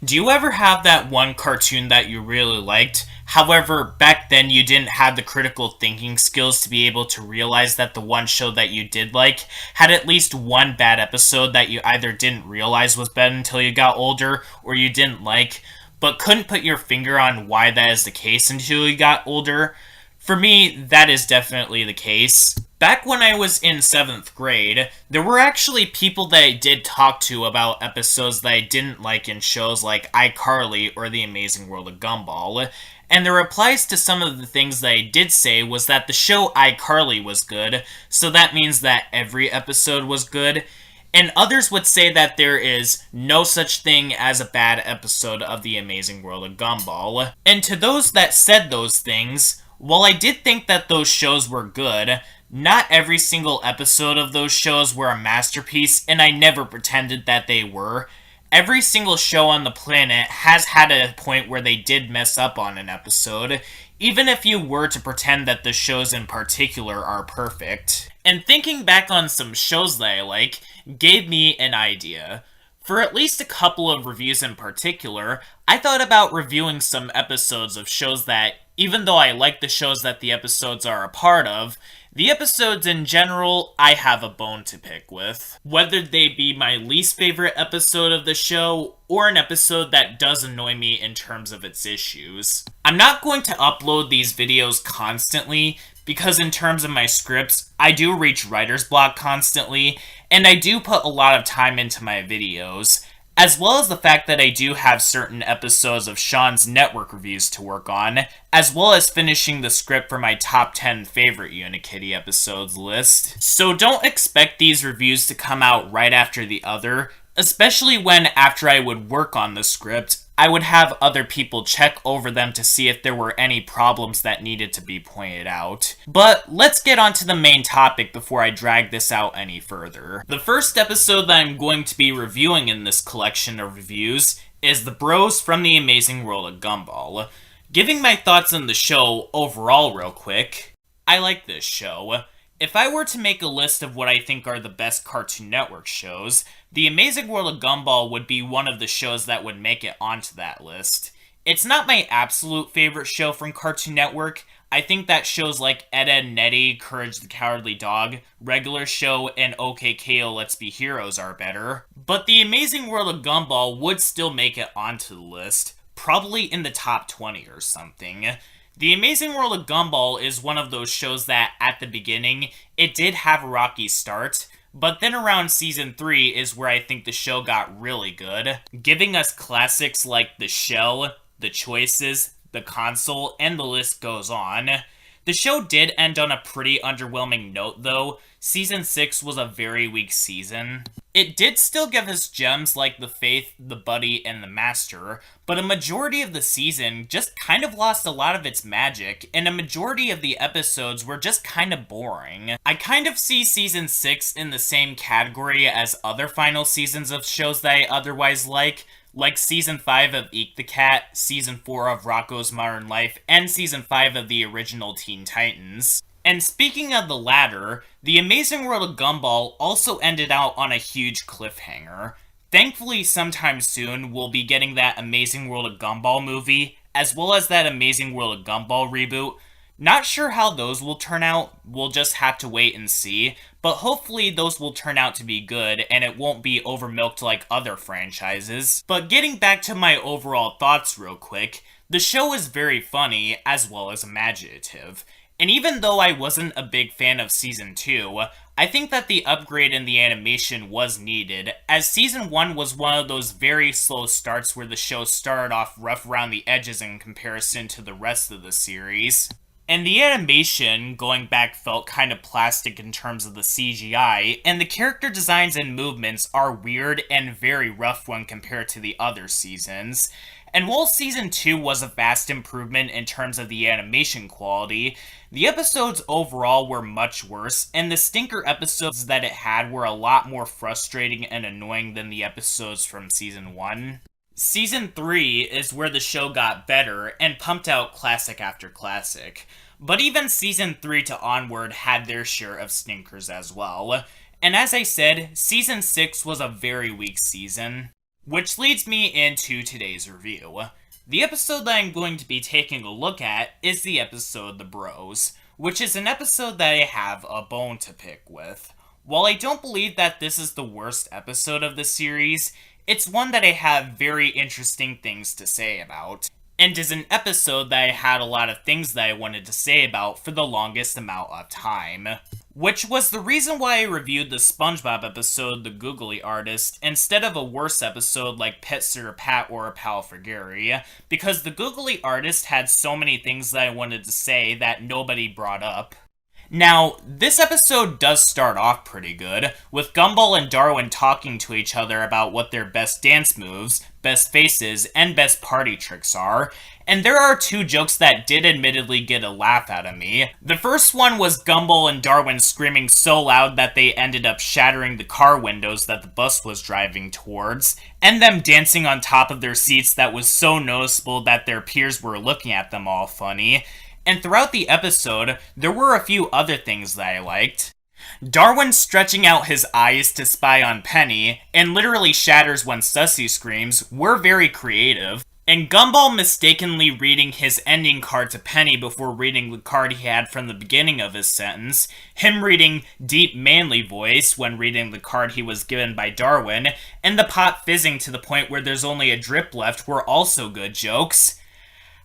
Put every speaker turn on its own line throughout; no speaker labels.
Do you ever have that one cartoon that you really liked? However, back then you didn't have the critical thinking skills to be able to realize that the one show that you did like had at least one bad episode that you either didn't realize was bad until you got older, or you didn't like, but couldn't put your finger on why that is the case until you got older? For me, that is definitely the case. Back when I was in 7th grade, there were actually people that I did talk to about episodes that I didn't like in shows like iCarly or The Amazing World of Gumball, and the replies to some of the things that I did say was that the show iCarly was good, so that means that every episode was good, and others would say that there is no such thing as a bad episode of The Amazing World of Gumball. And to those that said those things, while I did think that those shows were good, not every single episode of those shows were a masterpiece, and I never pretended that they were. Every single show on the planet has had a point where they did mess up on an episode, even if you were to pretend that the shows in particular are perfect. And thinking back on some shows that I like gave me an idea. For at least a couple of reviews in particular, I thought about reviewing some episodes of shows that, even though I like the shows that the episodes are a part of, the episodes in general, I have a bone to pick with. Whether they be my least favorite episode of the show, or an episode that does annoy me in terms of its issues. I'm not going to upload these videos constantly, because in terms of my scripts, I do reach writer's block constantly, and I do put a lot of time into my videos, as well as the fact that I do have certain episodes of Sean's network reviews to work on, as well as finishing the script for my top 10 favorite Unikitty episodes list. So don't expect these reviews to come out right after the other, especially when after I would work on the script, I would have other people check over them to see if there were any problems that needed to be pointed out. But let's get on to the main topic before I drag this out any further. The first episode that I'm going to be reviewing in this collection of reviews is The Bros from the Amazing World of Gumball. Giving my thoughts on the show overall real quick, I like this show. If I were to make a list of what I think are the best Cartoon Network shows, The Amazing World of Gumball would be one of the shows that would make it onto that list. It's not my absolute favorite show from Cartoon Network. I think that shows like Ed, Edd n Eddy, Courage the Cowardly Dog, Regular Show, and OK K.O. Let's Be Heroes are better. But The Amazing World of Gumball would still make it onto the list, probably in the top 20 or something. The Amazing World of Gumball is one of those shows that, at the beginning, it did have a rocky start, but then around Season 3 is where I think the show got really good, giving us classics like The Shell, The Choices, The Console, and the list goes on. The show did end on a pretty underwhelming note, though. Season 6 was a very weak season. It did still give us gems like The Faith, The Buddy, and The Master, but a majority of the season just kind of lost a lot of its magic, and a majority of the episodes were just kind of boring. I kind of see Season 6 in the same category as other final seasons of shows that I otherwise like Season 5 of Eek the Cat, Season 4 of Rocko's Modern Life, and Season 5 of the original Teen Titans. And speaking of the latter, The Amazing World of Gumball also ended out on a huge cliffhanger. Thankfully, sometime soon, we'll be getting that Amazing World of Gumball movie, as well as that Amazing World of Gumball reboot. Not sure how those will turn out, we'll just have to wait and see, but hopefully those will turn out to be good, and it won't be overmilked like other franchises. But getting back to my overall thoughts real quick, the show is very funny, as well as imaginative. And even though I wasn't a big fan of Season 2, I think that the upgrade in the animation was needed, as Season 1 was one of those very slow starts where the show started off rough around the edges in comparison to the rest of the series. And the animation, going back, felt kind of plastic in terms of the CGI, and the character designs and movements are weird and very rough when compared to the other seasons. And while Season 2 was a vast improvement in terms of the animation quality, the episodes overall were much worse, and the stinker episodes that it had were a lot more frustrating and annoying than the episodes from Season 1. Season 3 is where the show got better and pumped out classic after classic. But even Season 3 to onward had their share of stinkers as well. And as I said, Season 6 was a very weak season. Which leads me into today's review. The episode that I'm going to be taking a look at is the episode The Bros, which is an episode that I have a bone to pick with. While I don't believe that this is the worst episode of the series, it's one that I have very interesting things to say about, and is an episode that I had a lot of things that I wanted to say about for the longest amount of time. Which was the reason why I reviewed the SpongeBob episode, The Googly Artist, instead of a worse episode like Pet Sitter Pat or A Pal for Gary, because The Googly Artist had so many things that I wanted to say that nobody brought up. Now, this episode does start off pretty good, with Gumball and Darwin talking to each other about what their best dance moves, best faces, and best party tricks are, and there are two jokes that did admittedly get a laugh out of me. The first one was Gumball and Darwin screaming so loud that they ended up shattering the car windows that the bus was driving towards, and them dancing on top of their seats that was so noticeable that their peers were looking at them all funny. And throughout the episode, there were a few other things that I liked. Darwin stretching out his eyes to spy on Penny, and literally shatters when Sussy screams, were very creative. And Gumball mistakenly reading his ending card to Penny before reading the card he had from the beginning of his sentence, him reading deep manly voice when reading the card he was given by Darwin, and the pot fizzing to the point where there's only a drip left were also good jokes.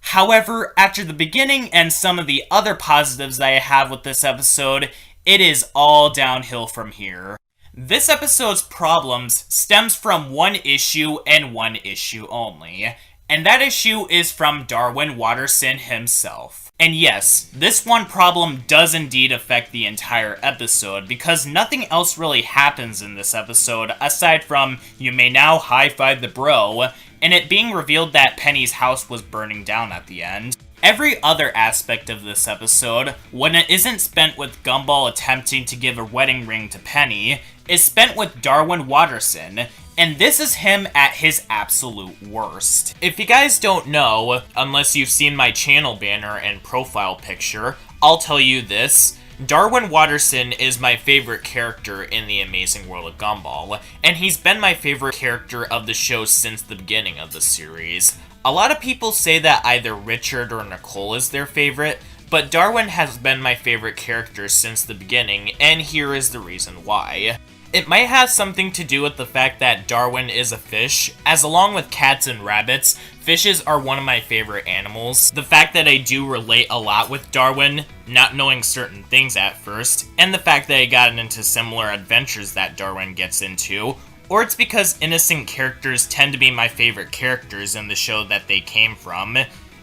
However, after the beginning and some of the other positives that I have with this episode, it is all downhill from here. This episode's problems stems from one issue and one issue only, and that issue is from Darwin Watterson himself. And yes, this one problem does indeed affect the entire episode, because nothing else really happens in this episode aside from, you may now high-five the bro, and it being revealed that Penny's house was burning down at the end. Every other aspect of this episode, when it isn't spent with Gumball attempting to give a wedding ring to Penny, is spent with Darwin Watterson, and this is him at his absolute worst. If you guys don't know, unless you've seen my channel banner and profile picture, I'll tell you this. Darwin Watterson is my favorite character in The Amazing World of Gumball, and he's been my favorite character of the show since the beginning of the series. A lot of people say that either Richard or Nicole is their favorite, but Darwin has been my favorite character since the beginning, and here is the reason why. It might have something to do with the fact that Darwin is a fish, as along with cats and rabbits, fishes are one of my favorite animals. The fact that I do relate a lot with Darwin, not knowing certain things at first, and the fact that I got into similar adventures that Darwin gets into, or it's because innocent characters tend to be my favorite characters in the show that they came from.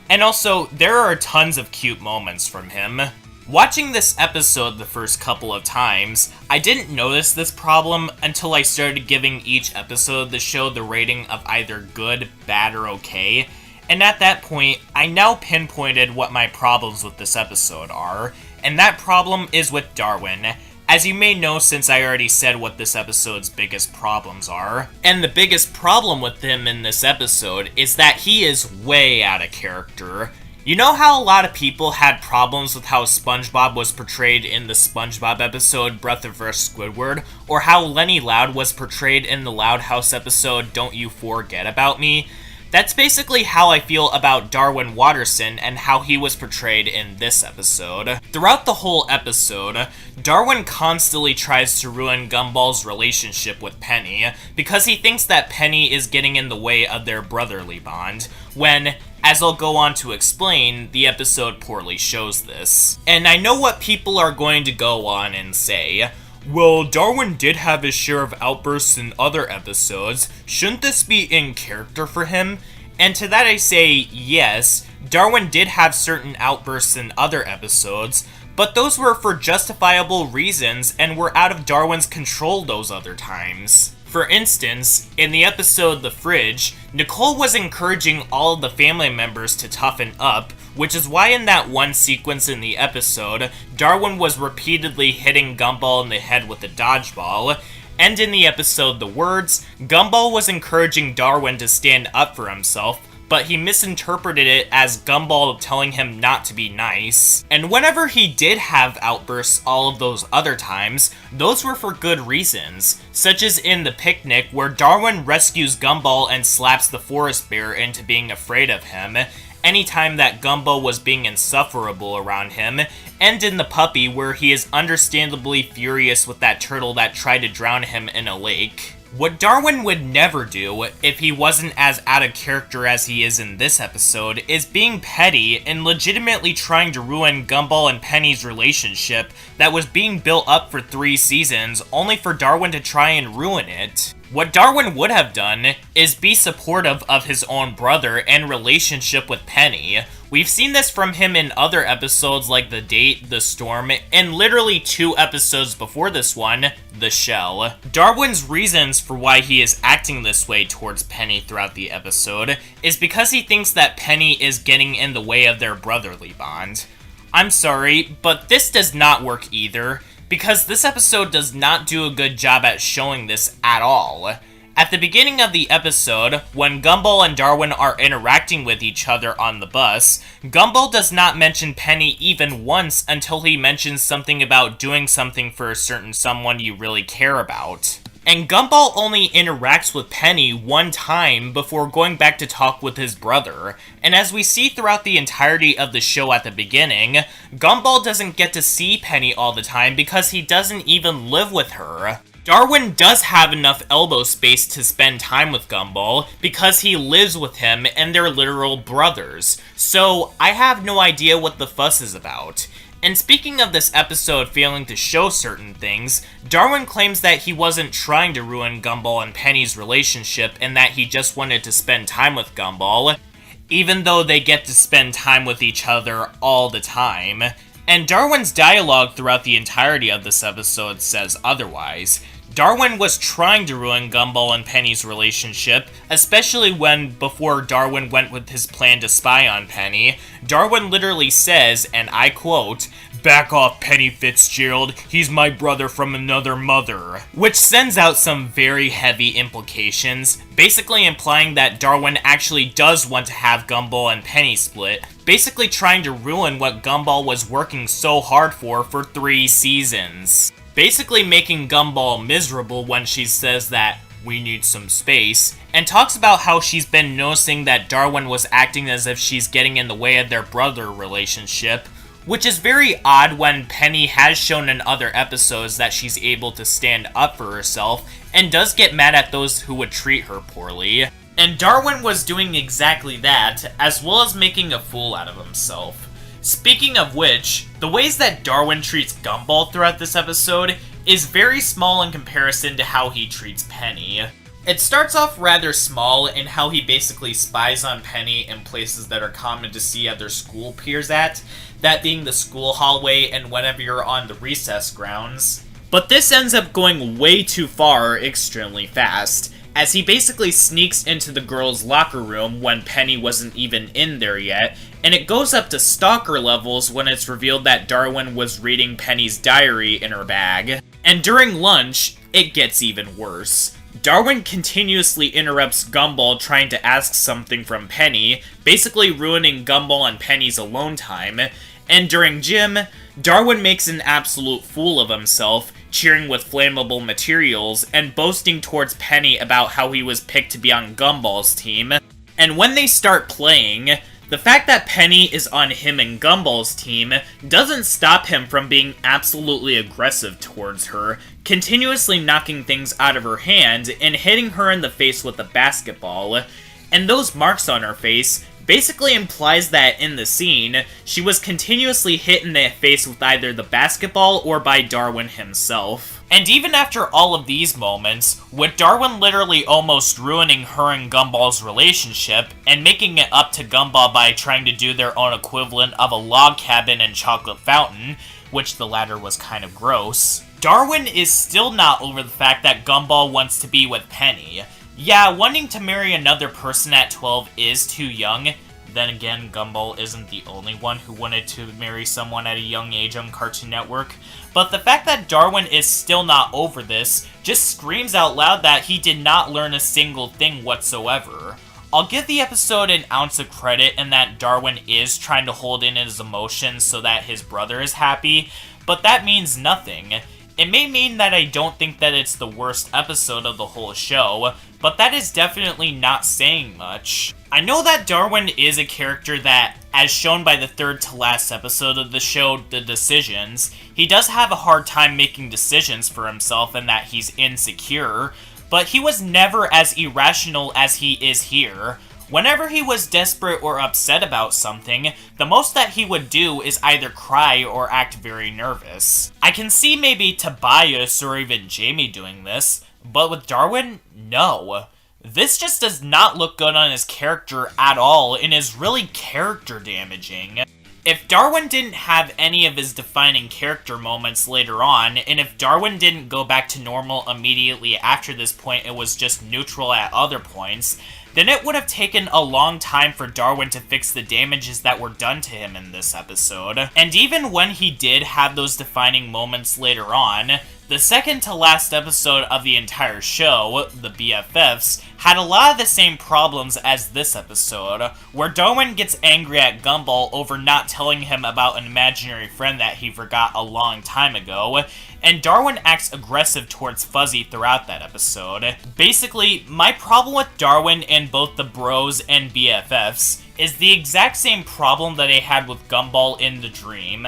And also, there are tons of cute moments from him. Watching this episode the first couple of times, I didn't notice this problem until I started giving each episode of the show the rating of either good, bad, or okay, and at that point, I now pinpointed what my problems with this episode are, and that problem is with Darwin. As you may know since I already said what this episode's biggest problems are. And the biggest problem with him in this episode is that he is way out of character. You know how a lot of people had problems with how SpongeBob was portrayed in the SpongeBob episode Breath of Fresh Squidward, or how Lenny Loud was portrayed in the Loud House episode Don't You Forget About Me? That's basically how I feel about Darwin Watterson and how he was portrayed in this episode. Throughout the whole episode, Darwin constantly tries to ruin Gumball's relationship with Penny because he thinks that Penny is getting in the way of their brotherly bond, when, as I'll go on to explain, the episode poorly shows this. And I know what people are going to go on and say. Well, Darwin did have his share of outbursts in other episodes. Shouldn't this be in character for him? And to that I say, yes, Darwin did have certain outbursts in other episodes, but those were for justifiable reasons and were out of Darwin's control those other times. For For instance, in the episode The Fridge, Nicole was encouraging all of the family members to toughen up, which is why in that one sequence in the episode, Darwin was repeatedly hitting Gumball in the head with a dodgeball, and in the episode The Words, Gumball was encouraging Darwin to stand up for himself, but he misinterpreted it as Gumball telling him not to be nice. And whenever he did have outbursts all of those other times, those were for good reasons, such as in the picnic where Darwin rescues Gumball and slaps the forest bear into being afraid of him, anytime that Gumball was being insufferable around him, and in the puppy where he is understandably furious with that turtle that tried to drown him in a lake. What Darwin would never do, if he wasn't as out of character as he is in this episode, is being petty and legitimately trying to ruin Gumball and Penny's relationship that was being built up for 3 seasons, only for Darwin to try and ruin it. What Darwin would have done is be supportive of his own brother and relationship with Penny. We've seen this from him in other episodes like The Date, The Storm, and literally 2 episodes before this one, The Shell. Darwin's reasons for why he is acting this way towards Penny throughout the episode is because he thinks that Penny is getting in the way of their brotherly bond. I'm sorry, but this does not work either, because this episode does not do a good job at showing this at all. At the beginning of the episode, when Gumball and Darwin are interacting with each other on the bus, Gumball does not mention Penny even once until he mentions something about doing something for a certain someone you really care about. And Gumball only interacts with Penny one time before going back to talk with his brother. And as we see throughout the entirety of the show at the beginning, Gumball doesn't get to see Penny all the time because he doesn't even live with her. Darwin does have enough elbow space to spend time with Gumball because he lives with him and they're literal brothers. So I have no idea what the fuss is about. And speaking of this episode failing to show certain things, Darwin claims that he wasn't trying to ruin Gumball and Penny's relationship and that he just wanted to spend time with Gumball, even though they get to spend time with each other all the time. And Darwin's dialogue throughout the entirety of this episode says otherwise. Darwin was trying to ruin Gumball and Penny's relationship, especially when, before Darwin went with his plan to spy on Penny, Darwin literally says, and I quote, "Back off, Penny Fitzgerald, he's my brother from another mother," which sends out some very heavy implications, basically implying that Darwin actually does want to have Gumball and Penny split, basically trying to ruin what Gumball was working so hard for 3 seasons. Basically making Gumball miserable when she says that we need some space, and talks about how she's been noticing that Darwin was acting as if she's getting in the way of their brother relationship, which is very odd when Penny has shown in other episodes that she's able to stand up for herself, and does get mad at those who would treat her poorly. And Darwin was doing exactly that, as well as making a fool out of himself. Speaking of which, the ways that Darwin treats Gumball throughout this episode is very small in comparison to how he treats Penny. It starts off rather small in how he basically spies on Penny in places that are common to see other school peers at, that being the school hallway and whenever you're on the recess grounds. But this ends up going way too far extremely fast, as he basically sneaks into the girls' locker room when Penny wasn't even in there yet, and it goes up to stalker levels when it's revealed that Darwin was reading Penny's diary in her bag. And during lunch, it gets even worse. Darwin continuously interrupts Gumball trying to ask something from Penny, basically ruining Gumball and Penny's alone time, and during gym, Darwin makes an absolute fool of himself, cheering with flammable materials, and boasting towards Penny about how he was picked to be on Gumball's team. And when they start playing, the fact that Penny is on him and Gumball's team doesn't stop him from being absolutely aggressive towards her, continuously knocking things out of her hand and hitting her in the face with a basketball. And those marks on her face basically implies that in the scene, she was continuously hit in the face with either the basketball or by Darwin himself. And even after all of these moments, with Darwin literally almost ruining her and Gumball's relationship, and making it up to Gumball by trying to do their own equivalent of a log cabin and chocolate fountain, which the latter was kind of gross, Darwin is still not over the fact that Gumball wants to be with Penny. Yeah, wanting to marry another person at 12 is too young. Then again, Gumball isn't the only one who wanted to marry someone at a young age on Cartoon Network. But the fact that Darwin is still not over this just screams out loud that he did not learn a single thing whatsoever. I'll give the episode an ounce of credit in that Darwin is trying to hold in his emotions so that his brother is happy, but that means nothing. It may mean that I don't think that it's the worst episode of the whole show, but that is definitely not saying much. I know that Darwin is a character that, as shown by the third to last episode of the show, The Decisions, he does have a hard time making decisions for himself and that he's insecure, but he was never as irrational as he is here. Whenever he was desperate or upset about something, the most that he would do is either cry or act very nervous. I can see maybe Tobias or even Jamie doing this, but with Darwin, no. This just does not look good on his character at all and is really character damaging. If Darwin didn't have any of his defining character moments later on, and if Darwin didn't go back to normal immediately after this point and was just neutral at other points, then it would have taken a long time for Darwin to fix the damages that were done to him in this episode. And even when he did have those defining moments later on, the second to last episode of the entire show, the BFFs, had a lot of the same problems as this episode, where Darwin gets angry at Gumball over not telling him about an imaginary friend that he forgot a long time ago, and Darwin acts aggressive towards Fuzzy throughout that episode. Basically, my problem with Darwin and both the Bros and BFFs is the exact same problem that I had with Gumball in The Dream.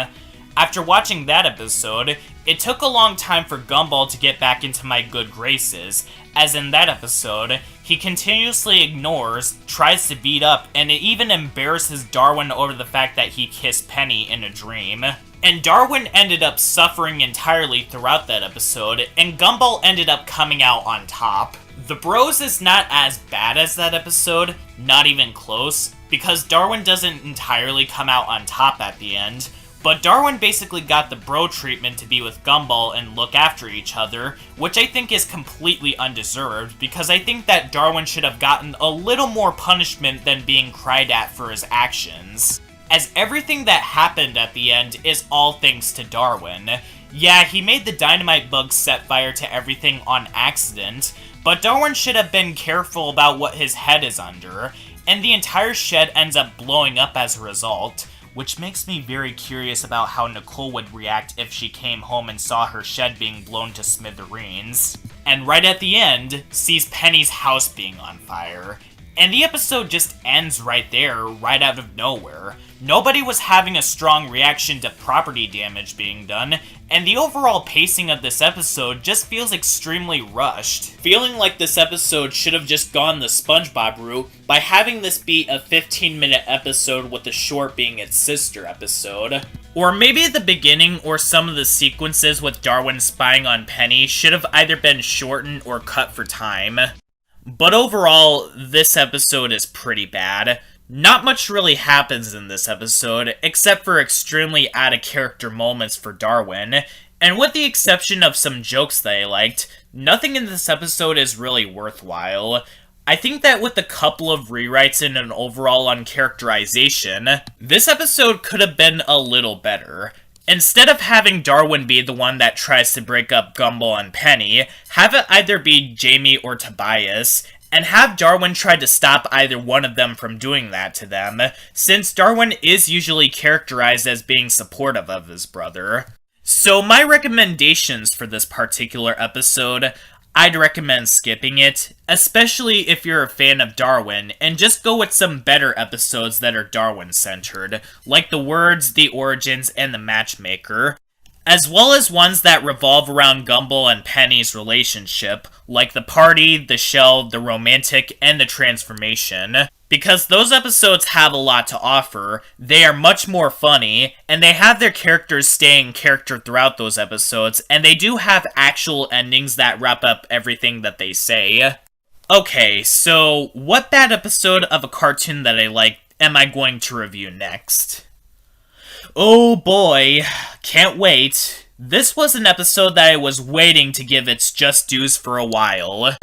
After watching that episode, it took a long time for Gumball to get back into my good graces, as in that episode, he continuously ignores, tries to beat up, and it even embarrasses Darwin over the fact that he kissed Penny in a dream. And Darwin ended up suffering entirely throughout that episode, and Gumball ended up coming out on top. The Bros is not as bad as that episode, not even close, because Darwin doesn't entirely come out on top at the end. But Darwin basically got the bro treatment to be with Gumball and look after each other, which I think is completely undeserved, because I think that Darwin should have gotten a little more punishment than being cried at for his actions. As everything that happened at the end is all thanks to Darwin. Yeah, he made the dynamite bug set fire to everything on accident, but Darwin should have been careful about what his head is under, and the entire shed ends up blowing up as a result. Which makes me very curious about how Nicole would react if she came home and saw her shed being blown to smithereens. And right at the end, sees Penny's house being on fire. And the episode just ends right there, right out of nowhere. Nobody was having a strong reaction to property damage being done, and the overall pacing of this episode just feels extremely rushed. Feeling like this episode should have just gone the SpongeBob route by having this be a 15-minute episode with the short being its sister episode. Or maybe the beginning or some of the sequences with Darwin spying on Penny should have either been shortened or cut for time. But overall, this episode is pretty bad. Not much really happens in this episode, except for extremely out-of-character moments for Darwin, and with the exception of some jokes that I liked, nothing in this episode is really worthwhile. I think that with a couple of rewrites and an overall uncharacterization, this episode could have been a little better. Instead of having Darwin be the one that tries to break up Gumball and Penny, have it either be Jamie or Tobias, and have Darwin try to stop either one of them from doing that to them, since Darwin is usually characterized as being supportive of his brother. So my recommendations for this particular episode, I'd recommend skipping it, especially if you're a fan of Darwin, and just go with some better episodes that are Darwin-centered, like The Words, The Origins, and The Matchmaker, as well as ones that revolve around Gumball and Penny's relationship, like The Party, The Shell, The Romantic, and The Transformation. Because those episodes have a lot to offer, they are much more funny, and they have their characters stay in character throughout those episodes, and they do have actual endings that wrap up everything that they say. Okay, so what bad episode of a cartoon that I like am I going to review next? Oh boy, can't wait. This was an episode that I was waiting to give its just dues for a while.